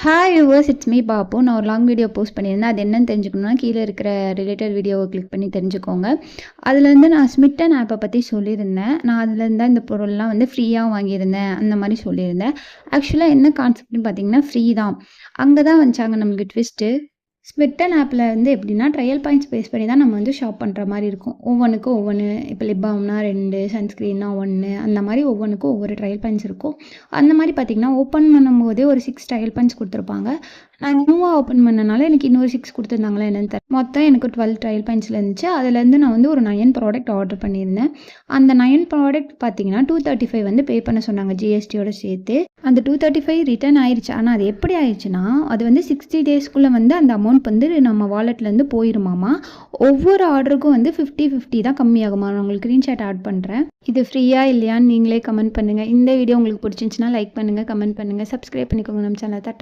Hi viewers, it's me பாப்பு. நான் ஒரு long video post பண்ணியிருந்தேன். அது என்னன்னு தெரிஞ்சுக்கணும்னா கீழே இருக்கிற ரிலேட்டட் வீடியோவை கிளிக் பண்ணி தெரிஞ்சுக்கோங்க. அதுலேருந்து நான் ஸ்மிட்டன் ஆப்பை பற்றி சொல்லியிருந்தேன். நான் அதுலேருந்து தான் இந்த பொருள்லாம் வந்து ஃப்ரீயாக வாங்கியிருந்தேன் அந்த மாதிரி சொல்லியிருந்தேன். ஆக்சுவலாக என்ன கான்செப்ட்னு பார்த்தீங்கன்னா ஃப்ரீ தான். அங்கே தான் வந்துச்சாங்க நம்மளுக்கு ட்விஸ்ட்டு. ஸ்மிட்டன் ஆப்பில் வந்து எப்படின்னா ட்ரையல் பாயிண்ட்ஸ் பேஸ் பண்ணி தான் நம்ம வந்து ஷாப் பண்ணுற மாதிரி இருக்கும். ஒவ்வொன்றுக்கும் ஒவ்வொன்று, இப்போ லிப் பாம்னா 2, சன்ஸ்க்ரீன்னா 1, அந்த மாதிரி ஒவ்வொன்றுக்கும் ஒவ்வொரு ட்ரையல் பாயிண்ட்ஸ் இருக்கும். அந்த மாதிரி பார்த்திங்கன்னா ஓப்பன் பண்ணும்போதே ஒரு 6 ட்ரையல் பாயிண்ட்ஸ் கொடுத்துருப்பாங்க. நான் நியூவாக ஓப்பன் பண்ணனால எனக்கு இன்னொரு 6 கொடுத்துருந்தாங்களா என்னென்னு தெரியல. மொத்தம் எனக்கு 12 ட்ரையல் பாயிண்ட்ஸில் இருந்துச்சு. அதுலேருந்து நான் வந்து ஒரு 9 ப்ராடக்ட் ஆர்டர் பண்ணியிருந்தேன். அந்த 9 ப்ராடக்ட் பார்த்தீங்கன்னா 235 வந்து பே பண்ண சொன்னாங்க ஜிஎஸ்டியோட சேர்த்து. அந்த 235 ரிட்டர்ன் ஆயிடுச்சு. ஆனால் அது எப்படி ஆயிடுச்சுன்னா, அது வந்து 60 டேஸ்க்குள்ளே வந்து அந்த அமௌண்ட் வந்து நம்ம வாலெட்லேருந்து போயிருமாமா. ஒவ்வொரு ஆர்டருக்கும் வந்து 50 தான் கம்மியாகுமா. நான் உங்களுக்கு ஸ்க்ரீன்ஷாட் ஆட் பண்ணுறேன். இது ஃப்ரீயா இல்லையான்னு நீங்களே கமெண்ட் பண்ணுங்கள். இந்த வீடியோ உங்களுக்கு பிடிச்சிருந்துச்சுன்னா லைக் பண்ணுங்கள், கமெண்ட் பண்ணுங்கள், சப்ஸ்கிரைப் பண்ணிக்கோங்க நம்ம சேனலை. டாட்டா.